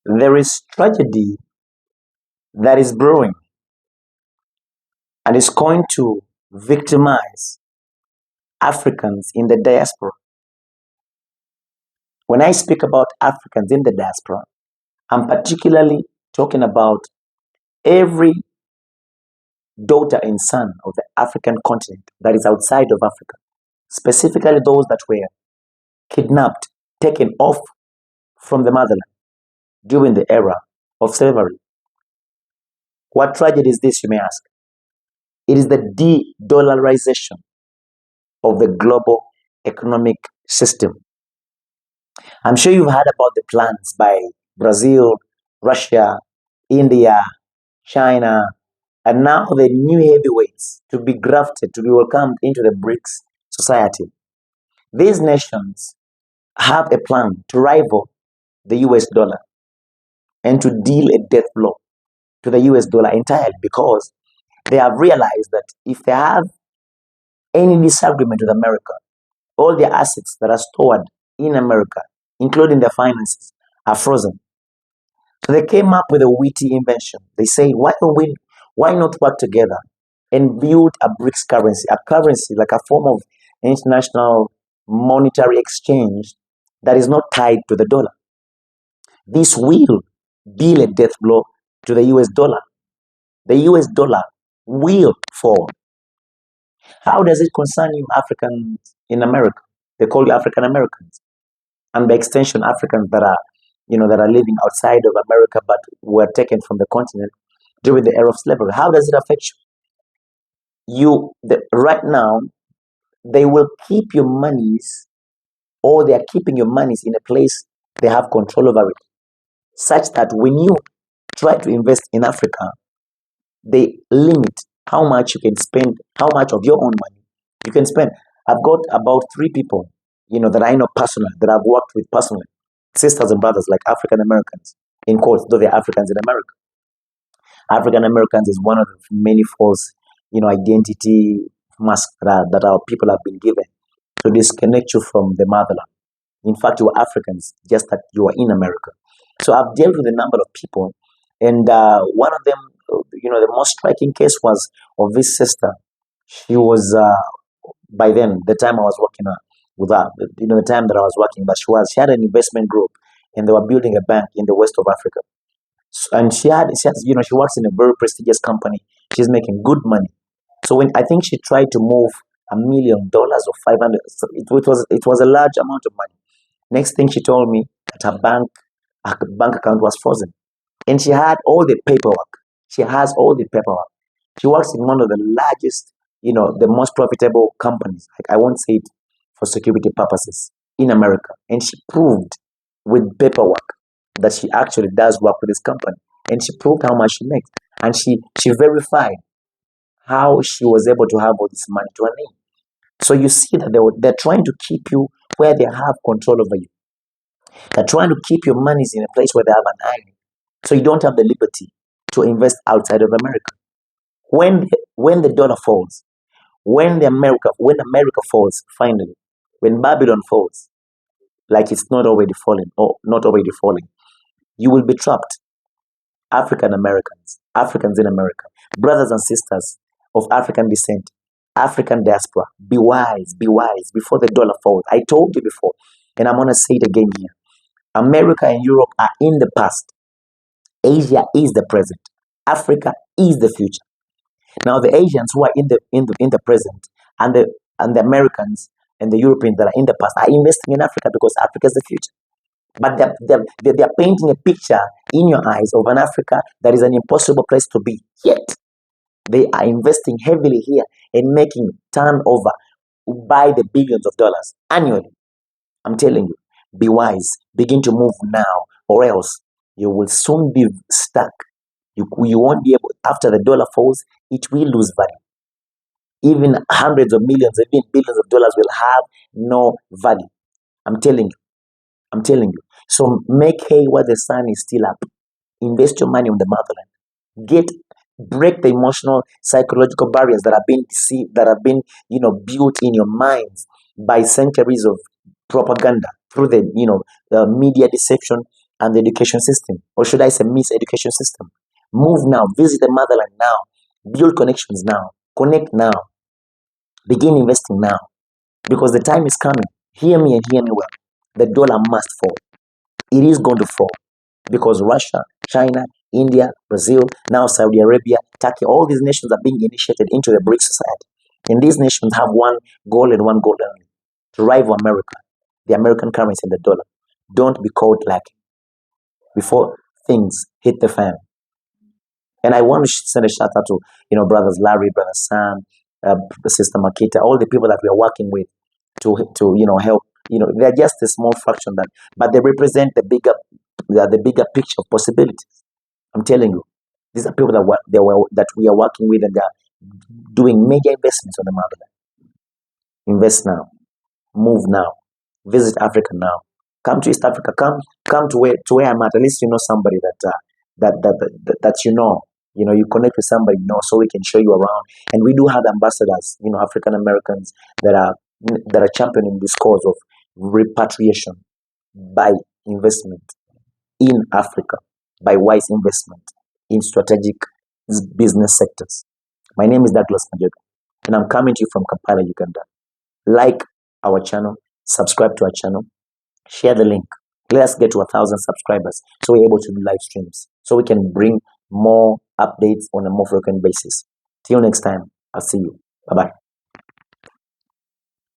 There is tragedy that is brewing and is going to victimize Africans in the diaspora. When I speak about Africans in the diaspora, I'm particularly talking about every daughter and son of the African continent that is outside of Africa, specifically those that were kidnapped, taken off from the motherland during the era of slavery. What tragedy is this, you may ask? It is the de-dollarization of the global economic system. I'm sure you've heard about the plans by Brazil, Russia, India, China, and now the new heavyweights to be grafted, to be welcomed into the BRICS society. These nations have a plan to rival the US dollar and to deal a death blow to the US dollar entirely, because they have realized that if they have any disagreement with America, all their assets that are stored in America, including their finances, are frozen. So they came up with a witty invention. They say, why not work together and build a BRICS currency like a form of international monetary exchange that is not tied to the dollar. This will deal a death blow to the US dollar. The US dollar will fall. How does it concern you Africans in America? They call you African Americans. And by extension, Africans that are living outside of America but were taken from the continent during the era of slavery. How does it affect you? Right now, they will keep your monies, or they are keeping your monies in a place they have control over it, such that when you try to invest in Africa, they limit how much you can spend, how much of your own money you can spend. I've got about 3 people, that I know personally, that I've worked with personally, sisters and brothers, like African Americans, in quotes, though they're Africans in America. African Americans is one of the many false, identity masks that our people have been given to disconnect you from the motherland. In fact, you are Africans, just that you are in America. So I've dealt with a number of people, and one of them, the most striking case was of this sister. She was, by then, the time I was working with her, the time that I was working, but she had an investment group, and they were building a bank in the west of Africa. And she works in a very prestigious company. She's making good money. So when I think she tried to move $1 million or 500, so it was a large amount of money. Next thing she told me that her bank account was frozen, and she had all the paperwork. She has all the paperwork. She works in one of the largest, the most profitable companies. Like, I won't say it for security purposes, in America, and she proved with paperwork that she actually does work with this company, and she proved how much she makes, and she verified how she was able to have all this money to her name. So you see that they're trying to keep you where they have control over you. They're trying to keep your monies in a place where they have an eye, so you don't have the liberty to invest outside of America. When the dollar falls, when America falls, finally, when Babylon falls, like it's not already falling, you will be trapped. African Americans, Africans in America, brothers and sisters of African descent, African diaspora, be wise before the dollar falls. I told you before, and I'm going to say it again here. America and Europe are in the past. Asia is the present. Africa is the future. Now, the Asians who are in the present, and the Americans and the Europeans that are in the past are investing in Africa, because Africa is the future. But they're painting a picture in your eyes of an Africa that is an impossible place to be. Yet, they are investing heavily here and making turnover by the billions of dollars annually. I'm telling you, be wise. Begin to move now, or else you will soon be stuck. You won't be able, after the dollar falls, it will lose value. Even hundreds of millions, even billions of dollars will have no value. I'm telling you. So make hay while the sun is still up. Invest your money on the motherland. Break the emotional, psychological barriers that have been deceived, that have been, built in your minds by centuries of propaganda through the, media deception and the education system, or should I say miseducation system. Move now, visit the motherland now, build connections now, connect now, begin investing now, because the time is coming. Hear me and hear me well. The dollar must fall. It is going to fall because Russia, China, India, Brazil, now Saudi Arabia, Turkey, all these nations are being initiated into the BRICS society. And these nations have one goal and one goal only: to rival America, the American currency and the dollar. Don't be caught lacking before things hit the fan. And I want to send a shout out to, brothers Larry, brother Sam, sister Makita, all the people that we are working with to help. They're just a small fraction but they represent the bigger picture of possibilities. I'm telling you, these are people that we are working with, and they are doing major investments on the motherland. Invest now, move now, visit Africa now, come to East Africa, come to where I'm at. At least you know somebody that you connect with somebody, so we can show you around. And we do have ambassadors, African Americans that are championing this cause of repatriation by investment in Africa, by wise investment in strategic business sectors. My name is Douglas Majoga, and I'm coming to you from Kampala, Uganda. Like our channel, subscribe to our channel, share the link. Let us get to 1,000 subscribers so we're able to do live streams, so we can bring more updates on a more frequent basis. Till next time, I'll see you. Bye-bye.